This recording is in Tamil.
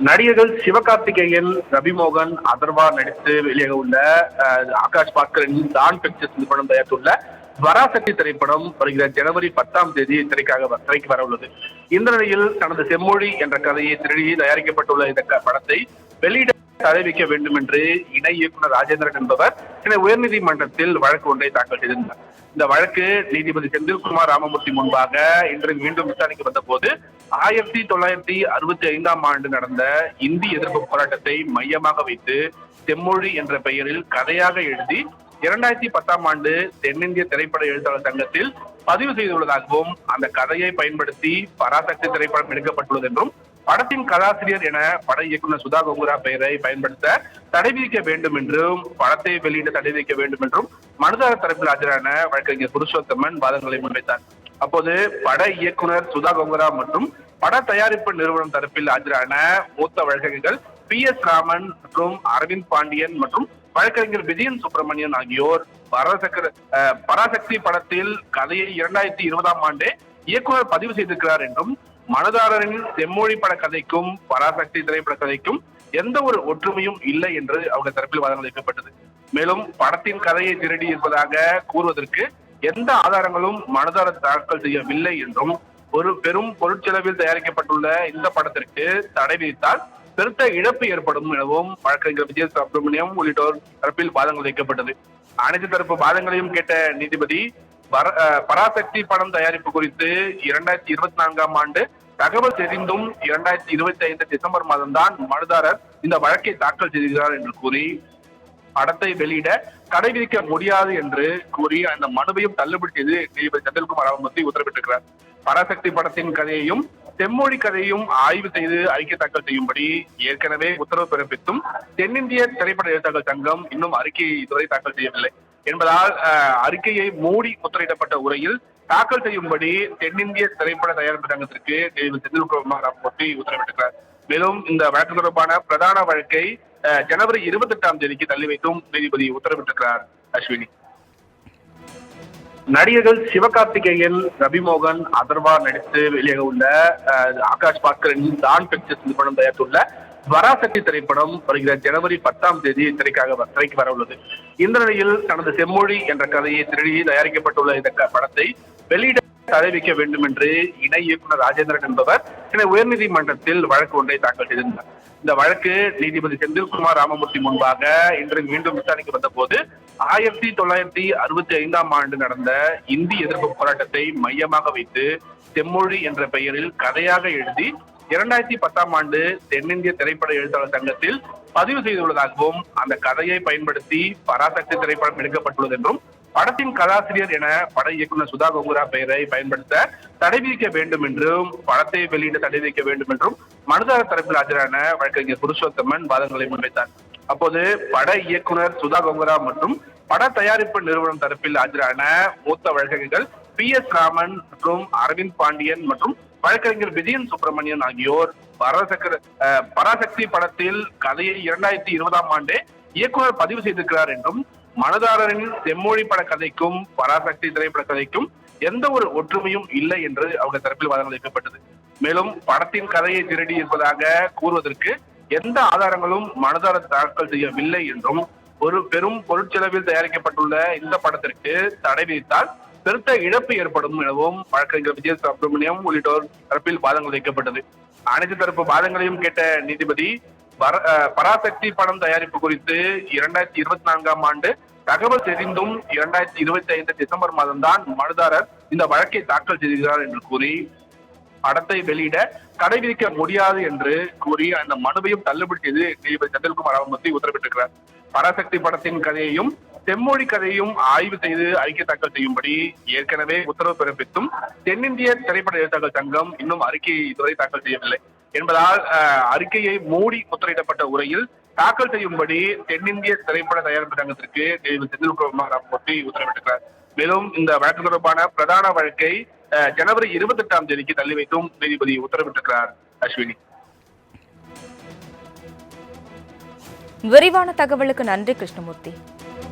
நடிகர்கள் சிவகார்த்திகேயன், ரவிமோகன், அதர்வா நடித்து வெளியாக உள்ள ஆகாஷ் பாஸ்கரின் டான் பிக்சர்ஸ் நிறுவனம் தயாரித்துள்ள வராசக்தி திரைப்படம் வருகிற ஜனவரி 10ஆம் தேதி திரைக்கு வர உள்ளது. இந்த நிலையில் தனது செம்மொழி என்ற கதையை திருடி தயாரிக்கப்பட்டுள்ள இந்த படத்தை வெளியிட தடை வைக்க வேண்டும் என்று இணை இயக்குனர் ராஜேந்திரன் என்பவர் சென்னை உயர்நீதிமன்றத்தில் வழக்கு ஒன்றை தாக்கல் செய்திருந்தார். இந்த வழக்கு நீதிபதி செந்தில்குமார் ராமமூர்த்தி முன்பாக இன்று மீண்டும் விசாரணைக்கு வந்த போது 1965ஆம் ஆண்டு நடந்த இந்தி எதிர்ப்பு போராட்டத்தை மையமாக வைத்து செம்மொழி என்ற பெயரில் கதையாக எழுதி 2010ஆம் ஆண்டு தென்னிந்திய திரைப்பட எழுத்தாளர் சங்கத்தில் பதிவு செய்துள்ளதாகவும், அந்த கதையை பயன்படுத்தி பராசக்தி திரைப்படம் எடுக்கப்பட்டுள்ளது என்றும், படத்தின் கதாசிரியர் என பட இயக்குனர் சுதா கோங்குரா பெயரை பயன்படுத்த தடை விதிக்க வேண்டும் என்றும், படத்தை வெளியிட தடை விதிக்க வேண்டும் என்றும் மனுதாரர் தரப்பில் ஆஜரான வழக்கறிஞர் புருஷோத்தமன் வாதங்களை முன்வைத்தார். அப்போது பட இயக்குனர் சுதா கோங்குரா மற்றும் பட தயாரிப்பு நிறுவனம் தரப்பில் ஆஜரான மூத்த வழக்கறிஞர்கள் PS ராமன் மற்றும் அரவிந்த் பாண்டியன் மற்றும் வழக்கறிஞர் விஜயன் சுப்பிரமணியன் ஆகியோர் பராசக்தி படத்தில் கதையை 2020ஆம் ஆண்டே இயக்குனர் பதிவு செய்திருக்கிறார் என்றும், மனுதாரரின் செம்மொழி பட கதைக்கும் பராசக்தி திரைப்பட கதைக்கும் எந்த ஒரு ஒற்றுமையும் இல்லை என்று அவங்க தரப்பில் வாதங்கள் வைக்கப்பட்டது. மேலும் படத்தின் கதையை திருடி இருப்பதாக கூறுவதற்கு எந்த ஆதாரங்களும் மனுதாரர் தாக்கல் செய்யவில்லை என்றும், ஒரு பெரும் பொருட்செலவில் தயாரிக்கப்பட்டுள்ள இந்த படத்திற்கு தடை விதித்தால் பெருத்த இழப்பு ஏற்படும் எனவும் வழக்கறிஞர் விஜய் சுப்பிரமணியம் உள்ளிட்டோர் தரப்பில் வாதங்கள் வைக்கப்பட்டது. அனைத்து தரப்பு வாதங்களையும் கேட்ட நீதிபதி பராசக்தி படம் தயாரிப்பு குறித்து 2024ஆம் ஆண்டு தகவல் தெரிந்தும் 2025 டிசம்பர் மாதம்தான் மனுதாரர் இந்த வழக்கை தாக்கல் செய்கிறார் என்று கூறி படத்தை வெளியிட தடை விதிக்க முடியாது என்று கூறி அந்த மனுவையும் தள்ளுபடி செய்து நீதிபதி செந்தில்குமார் ராமமூர்த்தி உத்தரவிட்டிருக்கிறார். பராசக்தி படத்தின் கதையையும் செம்மொழி கதையும் ஆய்வு செய்து அறிக்கை தாக்கல் செய்யும்படி ஏற்கனவே உத்தரவு பிறப்பித்தும் தென்னிந்திய திரைப்பட எழுத்தாளர்கள் சங்கம் இன்னும் அறிக்கையை இதுவரை தாக்கல் செய்யவில்லை என்பதால் அறிக்கையை மூடி முத்திரையிடப்பட்ட உரையில் தாக்கல் செய்யும்படி தென்னிந்திய திரைப்பட தயாரிப்பு சங்கத்திற்கு நீதிபதி செந்தில்குமார் ராமமூர்த்தி உத்தரவிட்டிருக்கிறார். மேலும் இந்த வழக்கு தொடர்பான பிரதான வழக்கை ஜனவரி 28ஆம் தேதிக்கு தள்ளி வைத்தும் நீதிபதி உத்தரவிட்டிருக்கிறார். அஸ்வினி. நடிகர்கள் சிவகார்த்திகேயன், ரவிமோகன், அதர்வா நடித்து வெளியாக உள்ள ஆகாஷ் பாஸ்கரின் டான் பிக்சர்ஸ் நிறுவனம் தயாரித்துள்ள வராசக்தி திரைப்படம் வருகிற ஜனவரி 10ஆம் தேதி திரைக்கு வர உள்ளது. இந்த நிலையில் தனது செம்மொழி என்ற கதையை திருடி தயாரிக்கப்பட்டுள்ள இந்த படத்தை வெளியிட தடை வைக்க வேண்டும் என்று இணை இயக்குனர் ராஜேந்திரன் என்பவர் சென்னை உயர்நீதிமன்றத்தில் வழக்கு ஒன்றை தாக்கல் செய்திருந்தார். இந்த வழக்கு நீதிபதி செந்தில்குமார் ராமமூர்த்தி முன்பாக இன்று மீண்டும் விசாரணைக்கு வந்த போது 1965ஆம் ஆண்டு நடந்த இந்தி எதிர்ப்பு போராட்டத்தை மையமாக வைத்து செம்மொழி என்ற பெயரில் கதையாக எழுதி 2010ஆம் ஆண்டு தென்னிந்திய திரைப்பட எழுத்தாளர் சங்கத்தில் பதிவு செய்துள்ளதாகவும், அந்த கதையை பயன்படுத்தி பராசக்தி திரைப்படம் எடுக்கப்பட்டுள்ளது என்றும், படத்தின் கதாசிரியர் என பட இயக்குனர் சுதா கோங்குரா பெயரை பயன்படுத்த தடை விதிக்க வேண்டும் என்றும், படத்தை வெளியிட தடை விதிக்க வேண்டும் என்றும் மனுதாரர் தரப்பில் ஆஜரான வழக்கறிஞர் புருஷோத்தமன் வாதங்களை முன்வைத்தார். அப்போது பட இயக்குனர் சுதா கோங்குரா மற்றும் பட தயாரிப்பு நிறுவனம் தரப்பில் ஆஜரான மூத்த வழக்கறிஞர்கள் PS ராமன் மற்றும் அரவிந்த் பாண்டியன் மற்றும் வழக்கறிஞர் விஜயன் சுப்பிரமணியன் ஆகியோர் பராசக்தி படத்தில் கதையை 2020ஆம் ஆண்டே இயக்குனர் பதிவு செய்திருக்கிறார் என்றும், மனுதாரரின் செம்மொழி பட கதைக்கும் பராசக்தி திரைப்பட கதைக்கும் எந்த ஒரு ஒற்றுமையும் இல்லை என்று அவங்க தரப்பில் வாதங்கள் வைக்கப்பட்டது. மேலும் படத்தின் கதையை திருடி இருப்பதாக கூறுவதற்கு எந்த ஆதாரங்களும் மனுதாரர் தாக்கல் செய்யவில்லை என்றும், ஒரு பெரும் பொருட்செலவில் தயாரிக்கப்பட்டுள்ள இந்த படத்திற்கு தடை விதித்தால் பெருத்த இழப்பு ஏற்படும் எனவும் வழக்கறிஞர் விஜய் சுப்பிரமணியம் உள்ளிட்டோர் தரப்பில் வாதங்கள் வைக்கப்பட்டது. அனைத்து தரப்பு வாதங்களையும் கேட்ட நீதிபதி பராசக்தி படம் தயாரிப்பு குறித்து 2024ஆம் ஆண்டு தகவல் தெரிந்தும் 2025 டிசம்பர் மாதம்தான் மனுதாரர் இந்த வழக்கை தாக்கல் செய்கிறார் என்று கூறி படத்தை வெளியிட தடை விதிக்க முடியாது என்று கூறி அந்த மனுவையும் தள்ளுபடி செய்து நீதிபதி செந்தில்குமார் ராமமூர்த்தி உத்தரவிட்டிருக்கிறார். பராசக்தி படத்தின் கதையையும் செம்மொழி கதையும் ஆய்வு செய்து அறிக்கை தாக்கல் செய்யும்படி ஏற்கனவே உத்தரவு பிறப்பித்தும் தென்னிந்திய திரைப்பட எழுத்தாளர்கள் சங்கம் இன்னும் அறிக்கையை இதுவரை தாக்கல் செய்யவில்லை என்பதால் அறிக்கையை மூடி முத்திரையிடப்பட்ட உரையில் தாக்கல் செய்யும்படி தென்னிந்திய திரைப்பட தயாரிப்பு சங்கத்திற்கு நீதிபதி செந்தில்குமார் ராமமூர்த்தி உத்தரவிட்டிருக்கிறார். மேலும் இந்த வழக்கு தொடர்பான பிரதான வழக்கை ஜனவரி 28ஆம் தேதிக்கு தள்ளி வைத்தும் நீதிபதி உத்தரவிட்டிருக்கிறார். அஸ்வினி. விரிவான தகவலுக்கு நன்றி கிருஷ்ணமூர்த்தி.